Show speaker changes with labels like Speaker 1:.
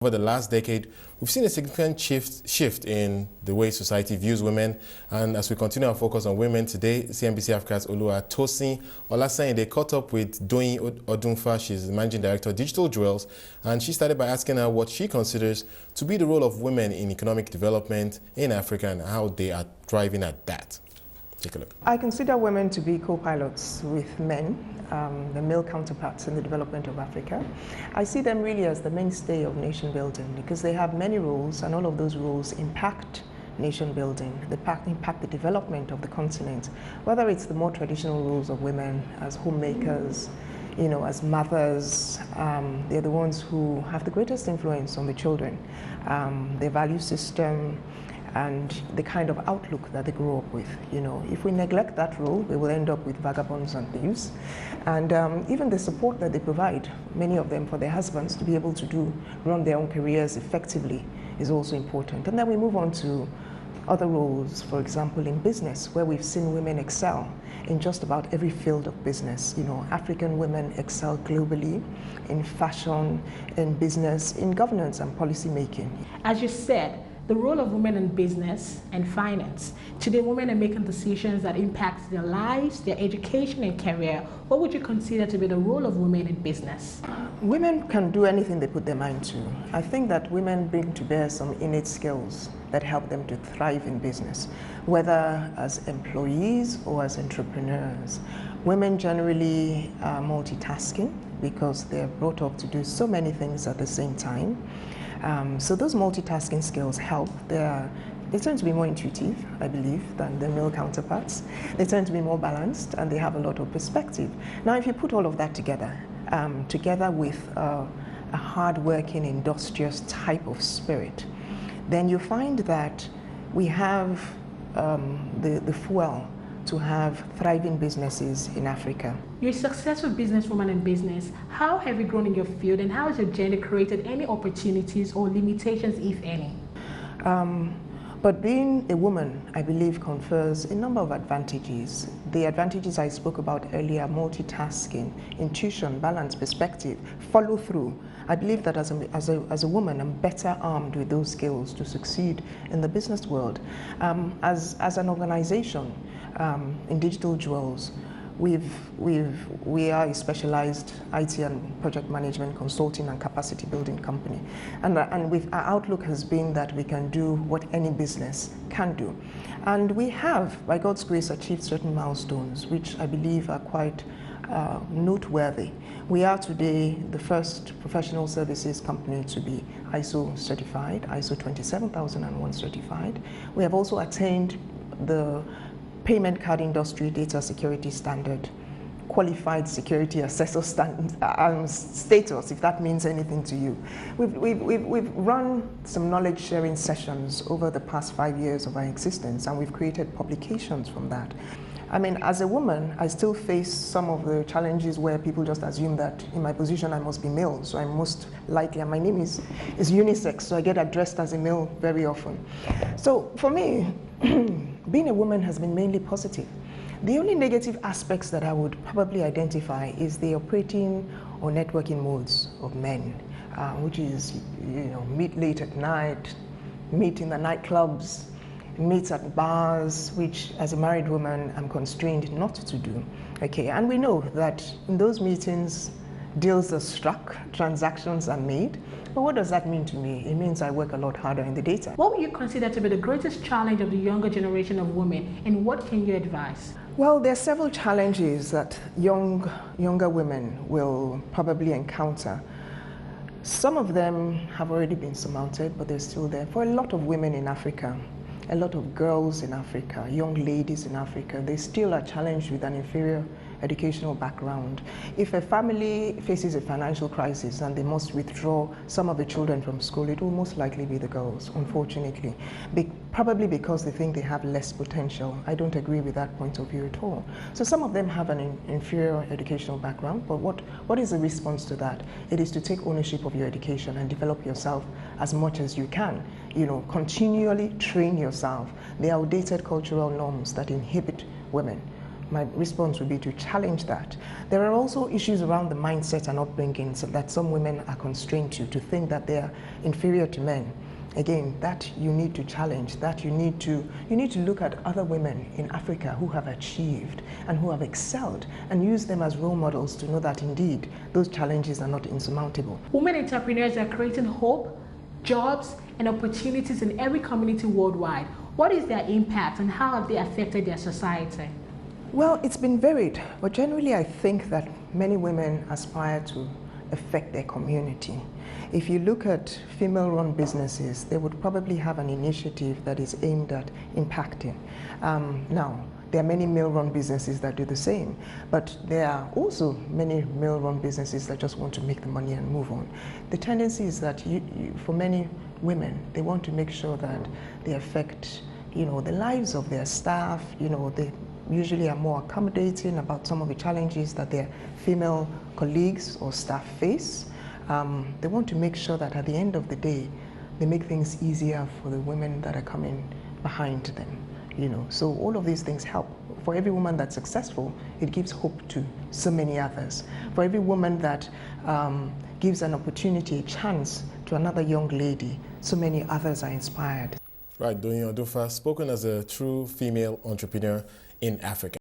Speaker 1: Over the last decade, we've seen a significant shift in the way society views women. And as we continue our focus on women today, CNBC Africa's Oluwatosin Olasayin, they caught up with Doyin Odunfa. She's the Managing Director of Digital Jewels. And she started by asking her what she considers to be the role of women in economic development in Africa and how they are thriving at that. Take a look.
Speaker 2: I consider women to be co-pilots with men, the male counterparts in the development of Africa. I see them really as the mainstay of nation building because they have many roles, and all of those roles impact nation building, they impact the development of the continent, whether it's the more traditional roles of women as homemakers, as mothers. They're the ones who have the greatest influence on the children, their value system, and the kind of outlook that they grow up with. If we neglect that role, we will end up with vagabonds and thieves. And even the support that they provide, many of them for their husbands to be able to run their own careers effectively is also important. And then we move on to other roles, for example, in business, where we've seen women excel in just about every field of business. African women excel globally in fashion, in business, in governance and policy making.
Speaker 3: As you said, the role of women in business and finance. Today, women are making decisions that impact their lives, their education and career. What would you consider to be the role of women in business?
Speaker 2: Women can do anything they put their mind to. I think that women bring to bear some innate skills that help them to thrive in business, whether as employees or as entrepreneurs. Women generally are multitasking because they're brought up to do so many things at the same time. So those multitasking skills help. They tend to be more intuitive, I believe, than their male counterparts. They tend to be more balanced and they have a lot of perspective. Now, if you put all of that together, together with a hard-working, industrious type of spirit, then you find that we have the fuel to have thriving businesses in Africa.
Speaker 3: You're a successful businesswoman in business. How have you grown in your field, and how has your gender created any opportunities or limitations, if any?
Speaker 2: But being a woman, I believe, confers a number of advantages. The advantages I spoke about earlier: multitasking, intuition, balance, perspective, follow through. I believe that as a woman, I'm better armed with those skills to succeed in the business world. As an organization, in Digital Jewels, we are a specialized IT and project management consulting and capacity building company. And our outlook has been that we can do what any business can do. And we have, by God's grace, achieved certain milestones, which I believe are quite noteworthy. We are today the first professional services company to be ISO certified, ISO 27001 certified. We have also attained the payment card industry data security standard, qualified security assessor status, if that means anything to you. We've run some knowledge sharing sessions over the past 5 years of our existence, and we've created publications from that. I mean, as a woman, I still face some of the challenges where people just assume that in my position I must be male, so I'm most likely, and my name is unisex, so I get addressed as a male very often. So for me, being a woman has been mainly positive. The only negative aspects that I would probably identify is the operating or networking modes of men, which is, meet late at night, meet in the nightclubs, meet at bars, which as a married woman I'm constrained not to do. Okay, and we know that in those meetings deals are struck, transactions are made. But what does that mean to me? It means I work a lot harder in the daytime.
Speaker 3: What would you consider to be the greatest challenge of the younger generation of women, and what can you advise?
Speaker 2: Well, there are several challenges that younger women will probably encounter. Some of them have already been surmounted, but they're still there. For a lot of women in Africa, a lot of girls in Africa, young ladies in Africa, they still are challenged with an inferior educational background. If a family faces a financial crisis and they must withdraw some of the children from school, it will most likely be the girls, unfortunately. Probably because they think they have less potential. I don't agree with that point of view at all. So some of them have an inferior educational background, but what is the response to that? It is to take ownership of your education and develop yourself as much as you can. Continually train yourself. The outdated cultural norms that inhibit women my response would be to challenge that. There are also issues around the mindset and upbringing that some women are constrained to think that they are inferior to men. Again, that you need to challenge, that you need to look at other women in Africa who have achieved and who have excelled and use them as role models to know that indeed those challenges are not insurmountable.
Speaker 3: Women entrepreneurs are creating hope, jobs, and opportunities in every community worldwide. What is their impact and how have they affected their society?
Speaker 2: Well, it's been varied, but generally I think that many women aspire to affect their community. If you look at female-run businesses, they would probably have an initiative that is aimed at impacting. Now, there are many male-run businesses that do the same, but there are also many male-run businesses that just want to make the money and move on. The tendency is that for many women, they want to make sure that they affect, the lives of their staff. They usually are more accommodating about some of the challenges that their female colleagues or staff face. They want to make sure that at the end of the day, they make things easier for the women that are coming behind them. So all of these things help. For every woman that's successful, it gives hope to so many others. For every woman that gives an opportunity, a chance to another young lady, so many others are inspired.
Speaker 1: Right, Doyin Odufa, spoken as a true female entrepreneur in Africa.